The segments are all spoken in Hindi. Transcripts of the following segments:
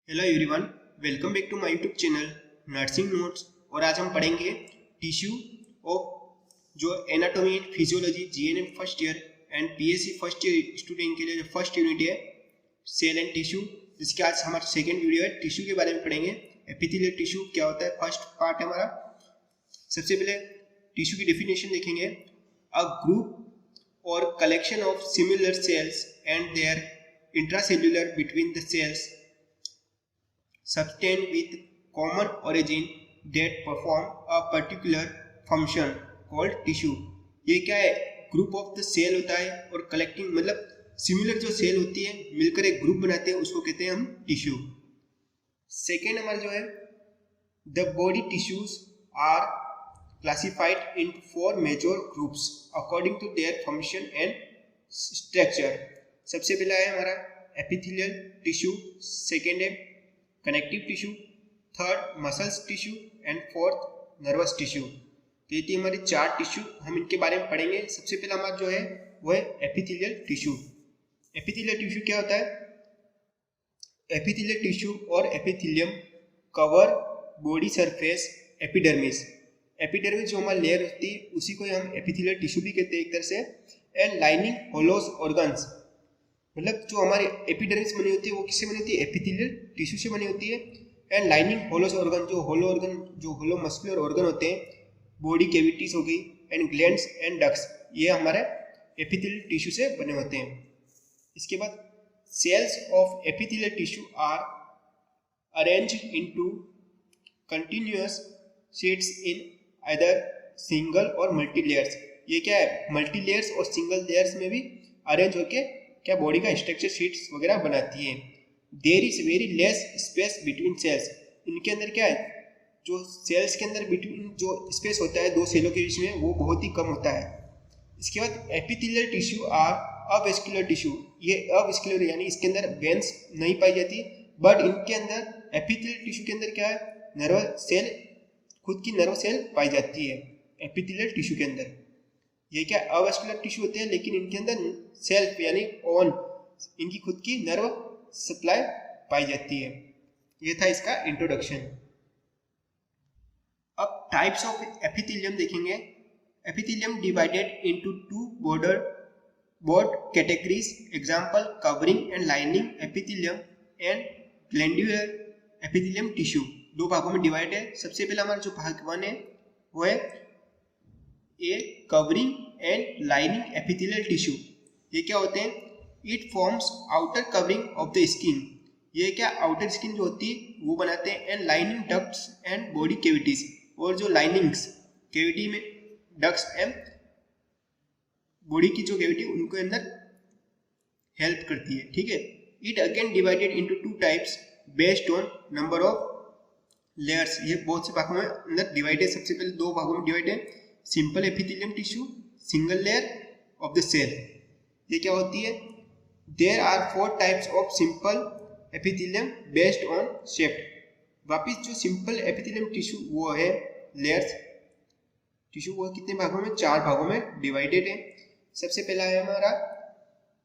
Hello everyone, welcome back to my YouTube channel nursing notes. और आज हम पढ़ेंगे टिश्यू ऑफ जो anatomy and physiology GNM first year and PSC first year student के लिए जो फर्स्ट यूनिट है सेल एंड टिश्यू, जिसके आज हमारा सेकेंड वीडियो है। टिश्यू के बारे में पढ़ेंगे। एपिथेलियल टिश्यू क्या होता है, फर्स्ट पार्ट है हमारा। सबसे पहले टिश्यू की डेफिनेशन देखेंगे। A group or collection of similar cells and their intracellular between the cells substance with common origin that perform a particular function called tissue। ये क्या है, ग्रुप ऑफ द सेल होता है और कलेक्टिंग मतलब सिमिलर जो सेल होती है मिलकर एक ग्रुप बनाते हैं, उसको कहते हैं हम टिश्यू। सेकेंड हमारा जो है, the body tissues are classified in 4 major groups according to their function and structure. सबसे पहला है हमारा एपिथेलियल टिश्यू, सेकेंड है connective tissue, third muscles tissue and fourth nervous tissue. तो ये थी हमारी 4 टिश्यू, हम इनके बारे में पढ़ेंगे। सबसे पहला हमारा जो है वो है एपिथेलियल टिश्यू। एपिथेलियल टिश्यू क्या होता है? एपिथेलियल टिश्यू और epithelium cover body surface epidermis. Epidermis जो हमारी लेयर होती है उसी को हम एपिथेलियल टिश्यू भी कहते हैं एक तरह से। एंड लाइनिंग होलोस ऑर्गन्स, मतलब जो हमारी एपिडर्मिस बनी होती है वो किससे बनी होती है? एपिथेलियल टिश्यू से बनी होती है। एंड लाइनिंग होलोस ऑर्गन, जो होलो मस्कुलर ऑर्गन होते हैं, बॉडी कैविटीज हो गई एंड ग्लैंड्स एंड डक्ट्स, ये हमारे एपिथेलियल टिश्यू से बने होते हैं। इसके बाद cells of epithelial tissue are arranged into continuous sheets in either single or multi layers. ये क्या है, मल्टी लेयर्स और सिंगल लेयर्स में भी अरेंज होके क्या बॉडी का स्ट्रक्चर शीट्स वगैरह बनाती है। There is very less space between cells. इनके अंदर क्या है, जो सेल्स के अंदर बिटवीन जो स्पेस होता है दो सेलों के बीच में, वो बहुत ही कम होता है। इसके बाद epithelial tissue are avascular tissue. ये अवेस्कुलर यानी इसके अंदर वेन्स नहीं पाई जाती, बट इनके अंदर एपिथेलियल टिश्यू के अंदर क्या है, नर्व सेल, खुद की नर्व सेल पाई जाती है एपिथेलियल टिश्यू के अंदर। ये क्या अवेस्कुलर टिश्यू होते हैं, लेकिन इनके अंदर सेल्फ यानी ओन इनकी खुद की नर्व सप्लाई पाई जाती है। ये था इसका इंट्रोडक्शन। अब टाइप्स ऑफ एपिथेलियम देखेंगे। Epithelium divided into 2 broad categories, example covering and lining epithelium and glandular epithelium tissue. 2 भागों में डिवाइड है। सबसे पहला हमारा जो भाग 1 है वो है a covering and lining epithelial tissue. ये क्या होते हैं? It forms outer covering of the skin. ये क्या आउटर स्किन जो होती है वो बनाते हैं। And lining ducts and body cavities, और जो लाइनिंग्स कैविटी में डक्ट्स एंड बॉडी की जो कैविटी उनको अंदर हेल्प करती है। ठीक है। It again divided into 2 types based on number of layers. ये बहुत से भागों में अंदर डिवाइड है। सबसे पहले 2 भागों में डिवाइड है, simple epithelium tissue, single layer of the cell. ये क्या होती है? There are 4 types of simple epithelium based on shape. वापिस जो सिंपल एपिथेलियम टिश्यू वो है लेयर्स टिश्यू, वो कितने भागों में? 4 भागों में डिवाइडेड है। सबसे पहला है हमारा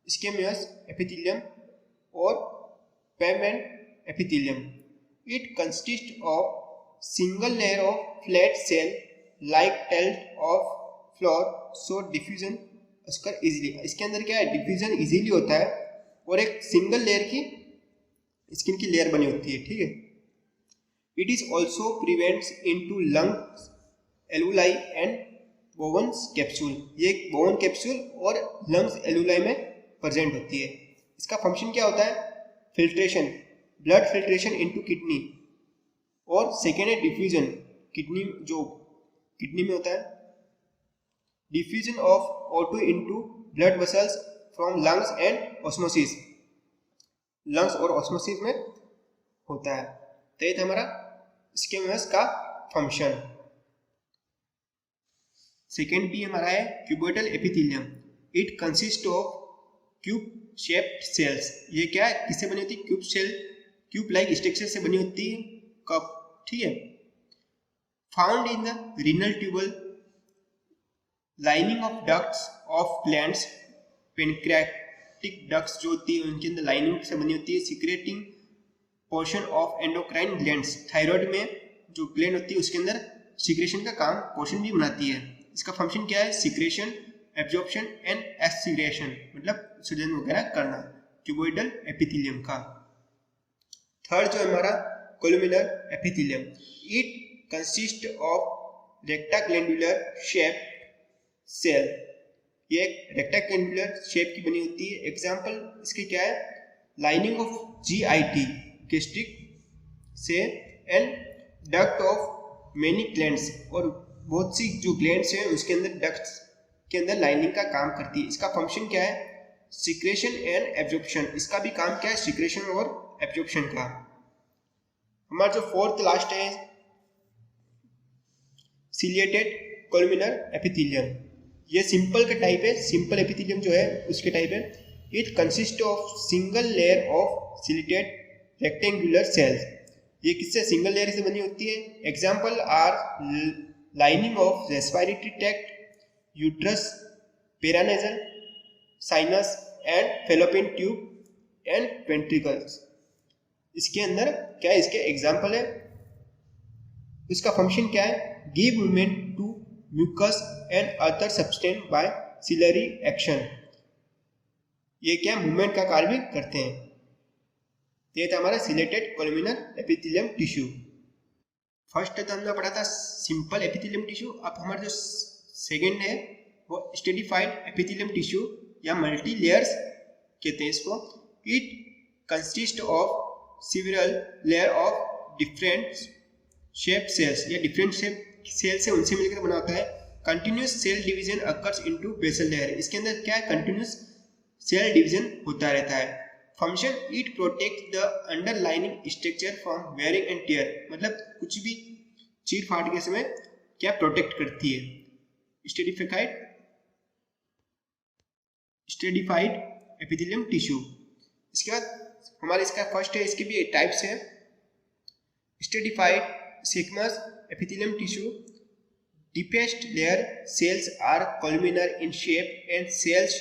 स्क्वेमस एपिथेलियम और payment epithelium. It consist of single layer of flat cell like tilt of floor, so diffusion उसका इजीली। इसके अंदर क्या है, डिफ्यूजन इजीली होता है और एक सिंगल लेयर की स्किन की लेयर बनी होती है। ठीक है। It is also prevents into lungs alveoli and Bowman's capsule. ये एक बोवन कैप्सूल और लंग्स एलुलाई में प्रेजेंट होती है। इसका फंक्शन क्या होता है? Filtration, blood filtration into kidney, और सेकेंड है डिफ्यूजन, किडनी जो किडनी में होता है, diffusion of O2 into blood vessels from lungs and osmosis. Lungs और ऑस्मोसिस में होता है। तो ये था हमारा स्क्वेमस का फंक्शन। सेकेंड भी हमारा है cuboidal epithelium. It consist of cube shaped cells. ये क्या है, किससे बनी होती है? Cube cell, cube like structure से बनी होती है। कप, ठीक है। Found in the renal tubule, lining of ducts of glands, pancreatic ducts जो होती है उनके अंदर लाइनिंग से बनी होती है, secreting portion of endocrine glands, thyroid में जो ग्लैंड होती है उसके अंदर सिक्रेशन का काम पोर्शन भी बनाती है। इसका फंक्शन क्या है? सिक्रेशन, एब्जॉर्प्शन एंड एस्पिरेशन, मतलब उत्सर्जन वगैरह करना क्यूबोइडल एपिथेलियम का। थर्ड जो हमारा columnar epithelium, it consist of rectangular shape cell, ये एक रेक्टेंगुलर शेप की बनी होती है। एग्जांपल इसके क्या है? लाइनिंग ऑफ GIT गैस्ट्रिक से and duct of many glands, और बहुत सी जो ग्लैंड्स हैं उसके अंदर डक्ट्स के अंदर लाइनिंग का काम करती है। इसका फंक्शन क्या है? सिक्रेशन एंड एब्जॉर्प्शन, इसका भी काम क्या है? सिक्रेशन और एब्जॉर्प्शन का। हमारा जो फोर्थ लास्ट है सिलिएटेड कोलुमिनर एपिथेलियम, ये सिंपल का टाइप है, सिंपल एपिथेलियम जो है उसके टाइप है। It consist of single layer of ciliated rectangular cells, ये किससे? सिंगल लेयर से बनी होती है। Example are lining of respiratory tract, uterus, paranasal, sinus and fallopian tube and ventricles. इसके अंदर क्या है? इसके एग्जाम्पल है। इसका फंक्शन क्या है? Give movement to mucus and other substance by ciliary action, ये क्या मूवमेंट का कार्य भी करते हैं। ये था हमारा सिलेटेड कोलुमिनर एपिथेलियम टिश्यू। फर्स्ट तो हमने पढ़ा था सिंपल एपिथेलियम टिश्यू। अब हमारा जो सेकंड है वो स्ट्रेटिफाइड एपिथेलियम टिश्यू या मल्टी लेयर्स कहते हैं इसको। It consist of several layer of different shape cells, या डिफरेंट शेप सेल से उनसे मिलकर बना होता है। Continuous cell division occurs into basal layer, इसके अंदर क्या है? कंटिन्यूस सेल डिवीजन होता रहता है। Function, it protect the underlining structure from wearing and tear, मतलब कुछ भी चीर फाड़ के समय क्या प्रोटेक्ट करती है। Stratified epithelium tissue. इसके बाद हमारे इसका फर्स्ट है, इसके भी टाइप्स है। Stratified squamous epithelium tissue, deepest layer cells are columnar in shape and cells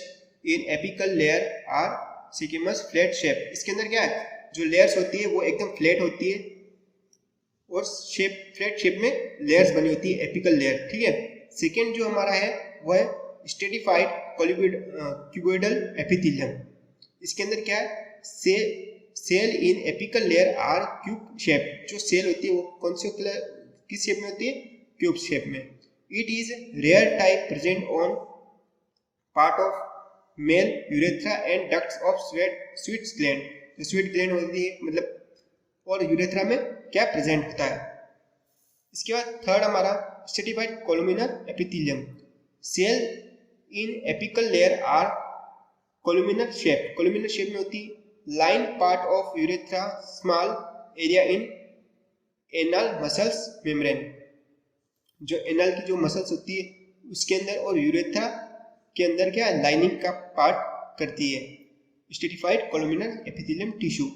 in apical layer are squamous flat shape। इसके अंदर क्या है? जो लेयर्स होती है वो एकदम फ्लैट होती है और शेप फ्लैट शेप में लेयर्स बनी होती है, एपिकल लेयर। ठीक है। सेकेंड जो हमारा है वो है स्ट्रेटिफाइड क्यूबोइडल एपिथेलियम। इसके अंदर क्या है? Cell in apical layer are cube shape, जो सेल होती है वो कौन से किस शेप में होती है? क्यूब शेप में। It is rare type present on part of male urethra and ducts of sweat gland, जो स्वीट ग्लैंड होती है मतलब, और यूरेथ्रा में क्या प्रेजेंट होता है। इसके बाद थर्ड हमारा stratified columnar epithelium. Cell in apical layer are columnar shape, columnar shape में होती है। Line part of urethra, small area in anal muscles membrane, जो एनल की जो मसल्स होती है उसके अंदर, और यूरेथ्रा के अंदर क्या लाइनिंग का पार्ट करती है। Stratified columnar epithelium tissue.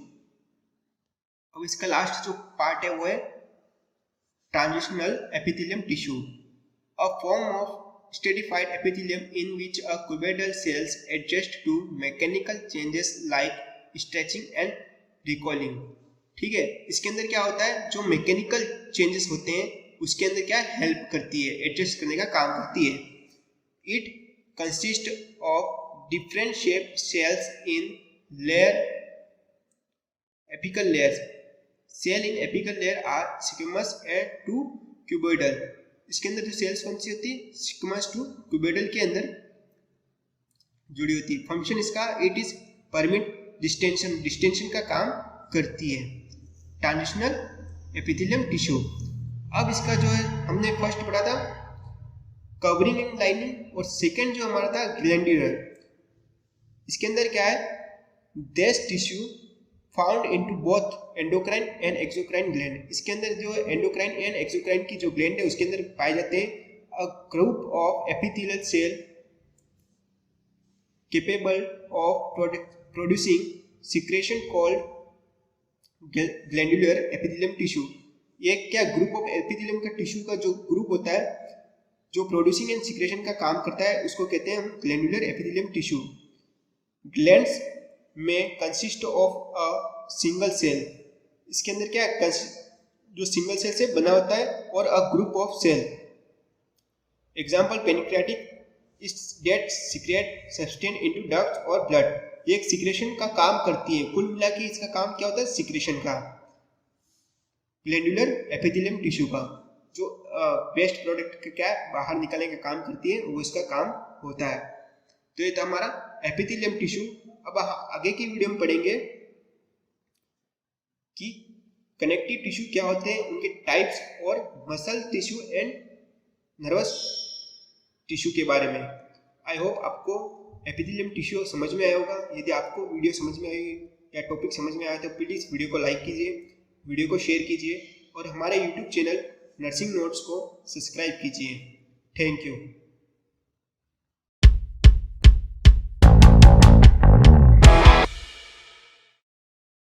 अब इसका लास्ट जो पार्ट है वो है transitional epithelium tissue, a form of stratified epithelium in which a cuboidal cells adjust to mechanical changes like stretching and recoiling. ठीक है। इसके अंदर क्या होता है? जो मैकेनिकल चेंजेस होते हैं उसके अंदर क्या हेल्प करती है, एडजस्ट करने का काम करती है। It consist of different shape cells in layer apical layers, cell in apical layer are squamous and to cuboidal. इसके अंदर जो सेल्स कौन सी होती है? स्क्वैमस टू क्यूबोइडल के अंदर जुड़ी होती है। फंक्शन इसका, इट इज परमिट डिस्टेंशन का काम करती है। Transitional epithelium tissue. अब इसका जो है हमने फर्स्ट पढ़ा था कवरिंग एंड लाइनिंग, और सेकंड जो हमारा था ग्लैंडुलर। इसके अंदर क्या है? This tissue found into both endocrine and exocrine gland. इसके अंदर जो एंडोक्राइन एंड एक्सोक्राइन की जो ग्लैंड है उसके अंदर पाए जाते हैं। A group of epithelial cell capable of producing secretion called glandular epithelium tissue। ये क्या ग्रुप ऑफ एपिथेलियम का टिश्यू का जो ग्रुप होता है जो प्रोड्यूसिंग एंड सिक्रेशन का काम करता है उसको कहते हैं हम ग्लैंडुलर एपिथेलियम टिश्यू। ग्लैंड्स में consist of a single cell, इसके अंदर क्या है, जो सिंगल सेल से बना होता है, और a group of cell. Example pancreatic is that secrete substance into ducts और ब्लड। ये एक सीक्रेशन का काम करती है, कुल मिला के इसका काम क्या होता है, सीक्रेशन का। ग्लैंडुलर एपिथेलियम टिश्यू का जो वेस्ट प्रोडक्ट क्या है बाहर निकालने का काम करती है, वो इसका काम होता है। तो ये था हमारा एपिथेलियम टिश्यू। अब आगे की वीडियो में पढ़ेंगे कि कनेक्टिव टिश्यू क्या होते हैं, उनके टाइप्स, और muscle tissue and nervous tissue के बारे में। आई होप आपको एपिथेलियम टिश्यू समझ में आया होगा। यदि आपको वीडियो समझ में आई या टॉपिक समझ में आया तो प्लीज़ वीडियो को लाइक कीजिए, वीडियो को शेयर कीजिए, और हमारे यूट्यूब चैनल नर्सिंग नोट्स को सब्सक्राइब कीजिए। Thank you.